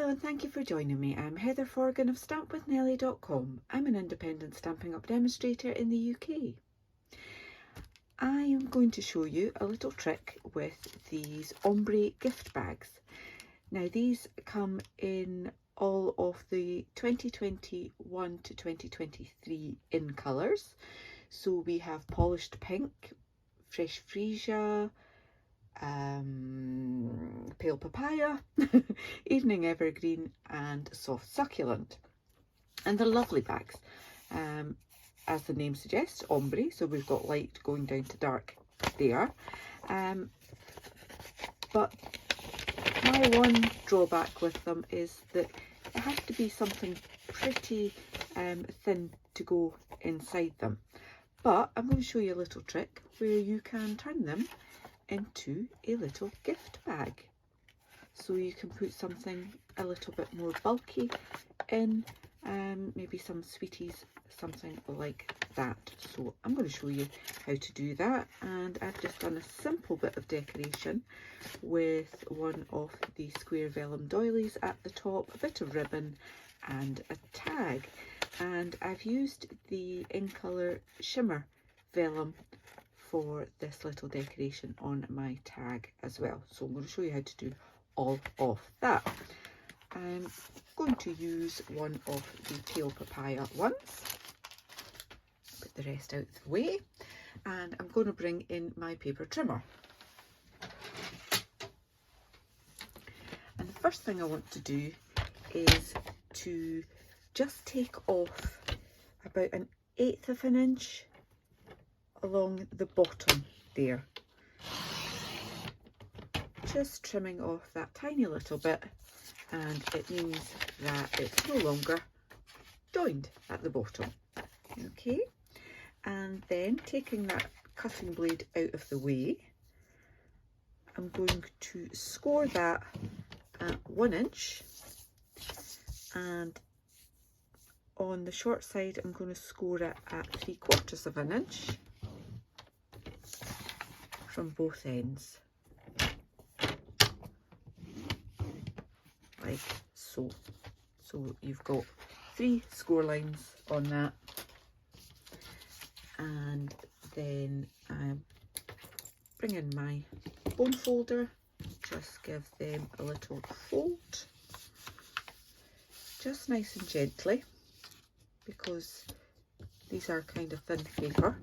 Hello and thank you for joining me. I'm Heather Forgan of stampwithnellie.com. I'm an independent Stampin' Up demonstrator in the UK. I am going to show you a little trick with these Ombre gift bags. Now these come in all of the 2021 to 2023 in colours. So we have polished pink, fresh freesia, pale papaya, evening evergreen and soft succulent, and they're lovely bags, as the name suggests, ombre, so we've got light going down to dark there, but my one drawback with them is that it has to be something pretty thin to go inside them. But I'm going to show you a little trick where you can turn them into a little gift bag. So you can put something a little bit more bulky in, maybe some sweeties, something like that. So I'm going to show you how to do that, and I've just done a simple bit of decoration with one of the square vellum doilies at the top, a bit of ribbon and a tag, and I've used the in colour shimmer vellum for this little decoration on my tag as well. So I'm going to show you how to do all of that. I'm going to use one of the pale papaya ones, put the rest out of the way, and I'm going to bring in my paper trimmer. And the first thing I want to do is to just take off about 1/8 of an inch along the bottom there, just trimming off that tiny little bit, and it means that it's no longer joined at the bottom. Okay, and then taking that cutting blade out of the way, I'm going to score that at 1 inch, and on the short side I'm going to score it at 3/4 of an inch from both ends, like so. So you've got 3 score lines on that, and then I bring in my bone folder, just give them a little fold, just nice and gently, because these are kind of thin paper.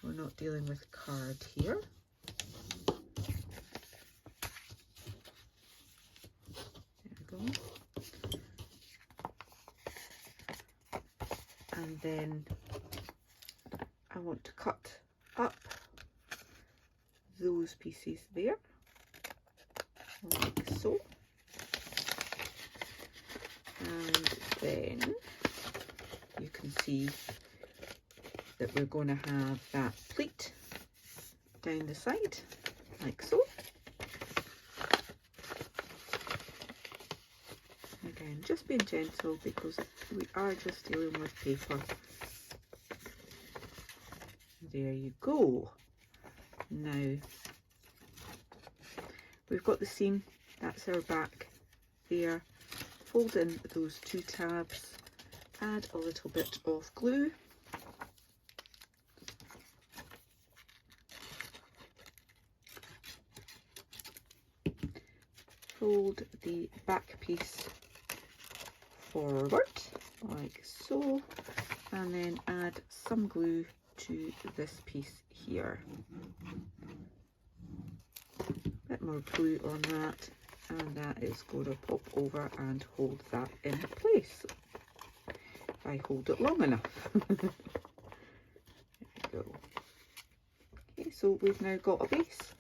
We're not dealing with card here. There we go. And then I want to cut up those pieces there, like so. And then you can see that we're going to have that pleat down the side, like so. Again, just being gentle because we are just dealing with paper. There you go. Now we've got the seam, that's our back there. Fold in those 2 tabs, add a little bit of glue, fold the back piece forward like so, and then add some glue to this piece here. A bit more glue on that, and that is going to pop over and hold that in place if I hold it long enough. There we go. Okay, so we've now got a base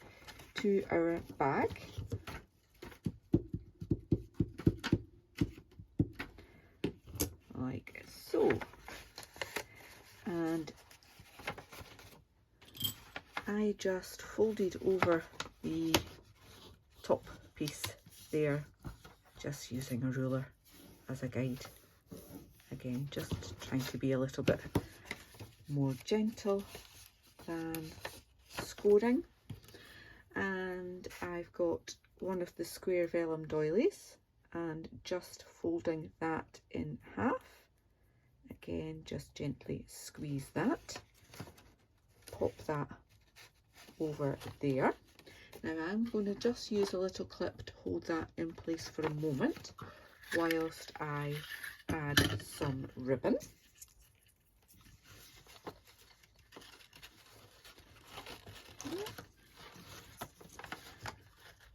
to our bag. Like so. And I just folded over the top piece there, just using a ruler as a guide. Again, just trying to be a little bit more gentle than scoring. And I've got one of the square vellum doilies and just folding that in half. Again, just gently squeeze that, pop that over there. Now I'm going to just use a little clip to hold that in place for a moment whilst I add some ribbon.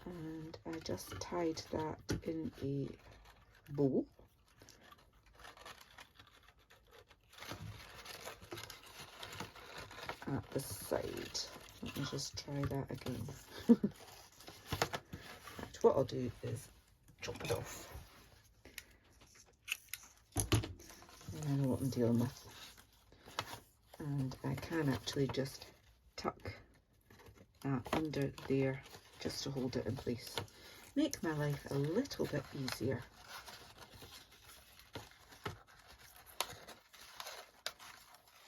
And I just tied that in a bow. At the side. Let me just try that again. Right, what I'll do is chop it off. And I know what I'm dealing with. And I can actually just tuck that under there just to hold it in place. Make my life a little bit easier.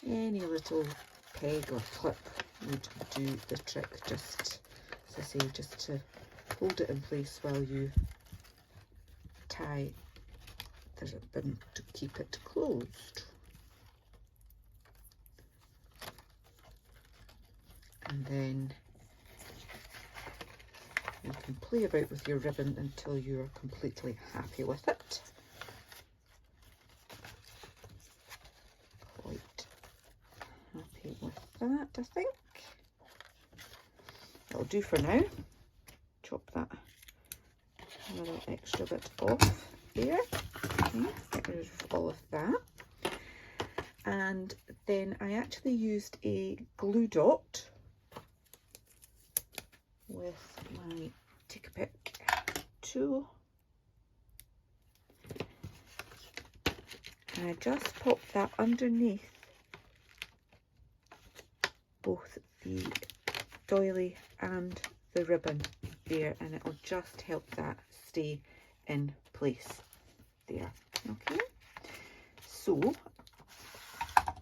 Any little peg or clip would do the trick, just as I say, just to hold it in place while you tie the ribbon to keep it closed. And then you can play about with your ribbon until you're completely happy with it. Quite happy with that, I think. That'll do for now. Chop that little extra bit off there. Okay, get rid of all of that. And then I actually used a glue dot with my Take a Pick tool. And I just popped that underneath both the doily and the ribbon there, and it will just help that stay in place there. Okay, so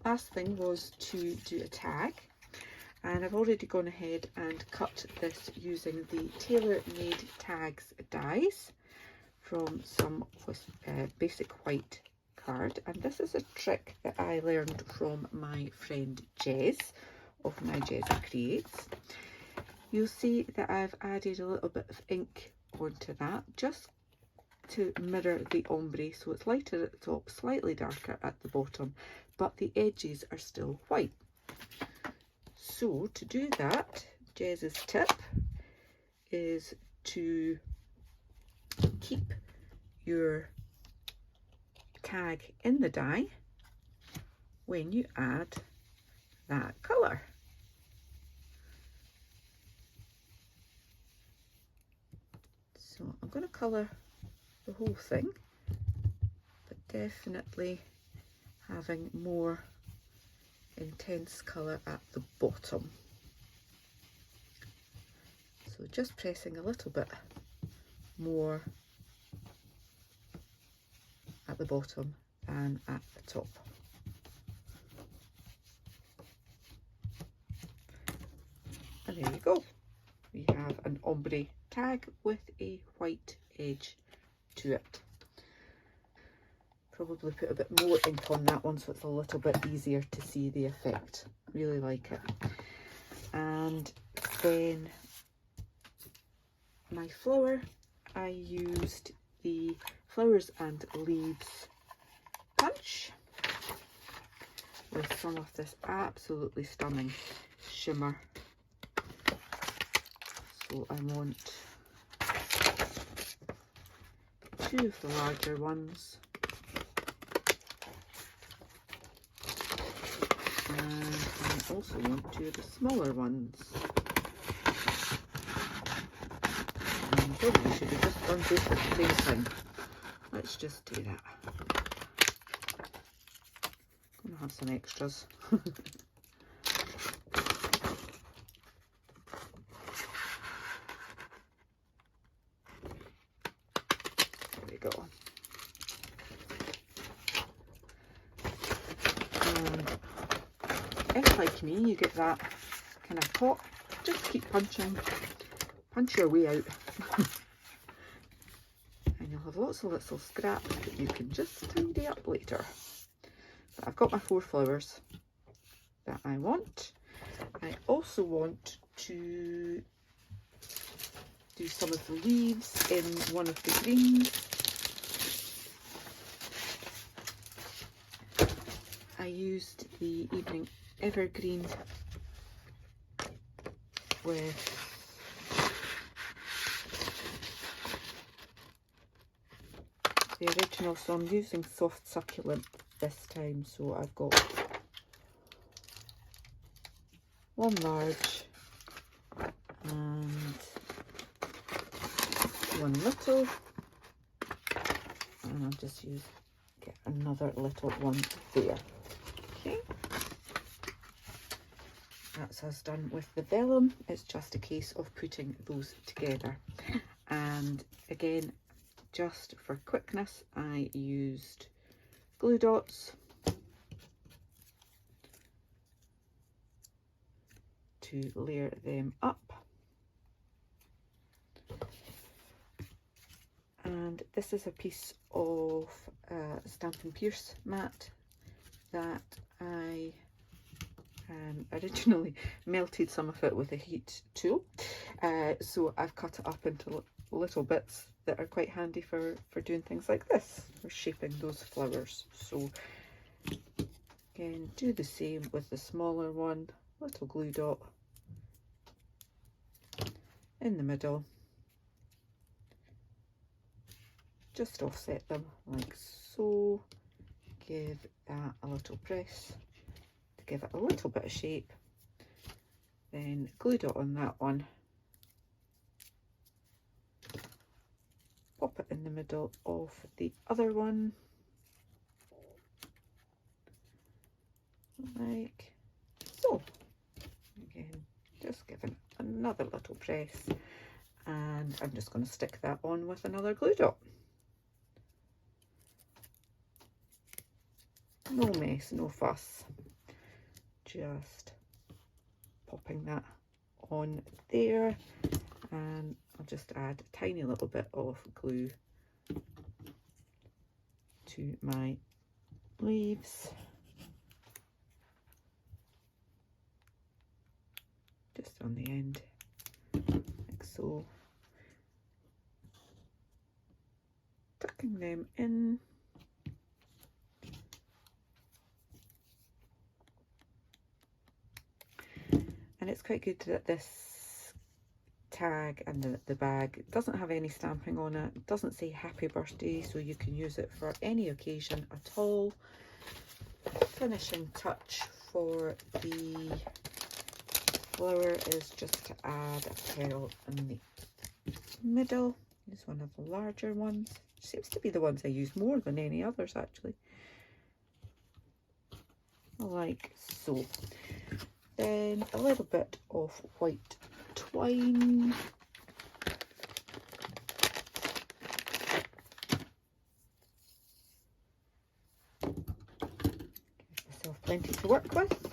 last thing was to do a tag, and I've already gone ahead and cut this using the Tailor Made Tags dies from some basic white card. And this is a trick that I learned from my friend Jez of My Jez Creates. You'll see that I've added a little bit of ink onto that just to mirror the ombre, so it's lighter at the top, slightly darker at the bottom, but the edges are still white. So to do that, Jez's tip is to keep your tag in the die when you add that colour. So I'm going to colour the whole thing, but definitely having more intense colour at the bottom. So just pressing a little bit more at the bottom than at the top. And there you go. We have an ombre tag with a white edge to it. Probably put a bit more ink on that one so it's a little bit easier to see the effect. Really like it. And then my flower, I used the Flowers and Leaves punch with some of this absolutely stunning shimmer. So I want two of the larger ones, and I also want two of the smaller ones. And probably should have just done both at the same time. Let's just do that. I'm gonna have some extras. Go. And if, like me, you get that kind of caught, just keep punching, punch your way out. you'll have lots of little scraps that you can just tidy up later. But I've got my 4 flowers that I want. I also want to do some of the leaves in one of the greens. I used the Evening Evergreen with the original, so I'm using soft succulent this time. So I've got 1 large and 1 little, and I'll just get another little one there. Okay, that's us done with the vellum. It's just a case of putting those together. And again, just for quickness, I used glue dots to layer them up. And this is a piece of Stampin' Pierce mat that I originally melted some of it with a heat tool. So I've cut it up into little bits that are quite handy for doing things like this, for shaping those flowers. So again, do the same with the smaller one, little glue dot in the middle. Just offset them like so. Give that a little press to give it a little bit of shape. Then glue dot on that one. Pop it in the middle of the other one. Like so. Again, just giving another little press. And I'm just going to stick that on with another glue dot. No mess, no fuss. Just popping that on there, and I'll just add a tiny little bit of glue to my leaves. Just on the end, like so. Tucking them in. And it's quite good that this tag and the bag doesn't have any stamping on it. It doesn't say happy birthday, so you can use it for any occasion at all. Finishing touch for the flower is just to add a pearl in the middle. Use one of the larger ones. Seems to be the ones I use more than any others actually. Like so. Then a little bit of white twine. Give myself plenty to work with.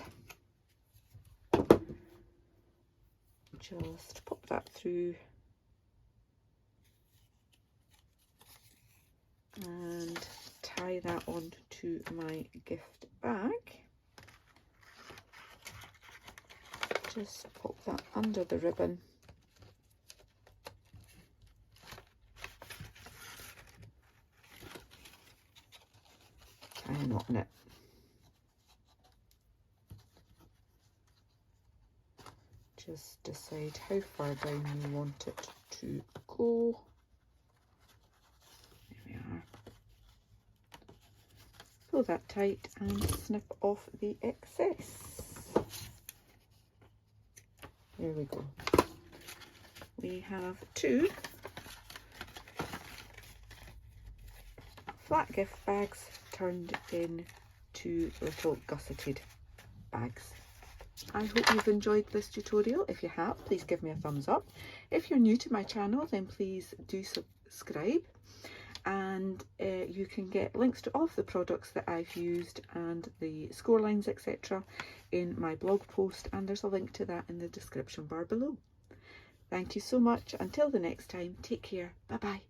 Just pop that through and tie that onto my gift bag. Just pop that under the ribbon. Tie a knot in it. Just decide how far down you want it to go. There we are. Pull that tight and snip off the excess. There we go. We have 2 flat gift bags turned into little gusseted bags. I hope you've enjoyed this tutorial. If you have, please give me a thumbs up. If you're new to my channel, then please do subscribe. And you can get links to all of the products that I've used and the score lines, etc. in my blog post, and there's a link to that in the description bar below. Thank you so much. Until the next time, take care. Bye bye.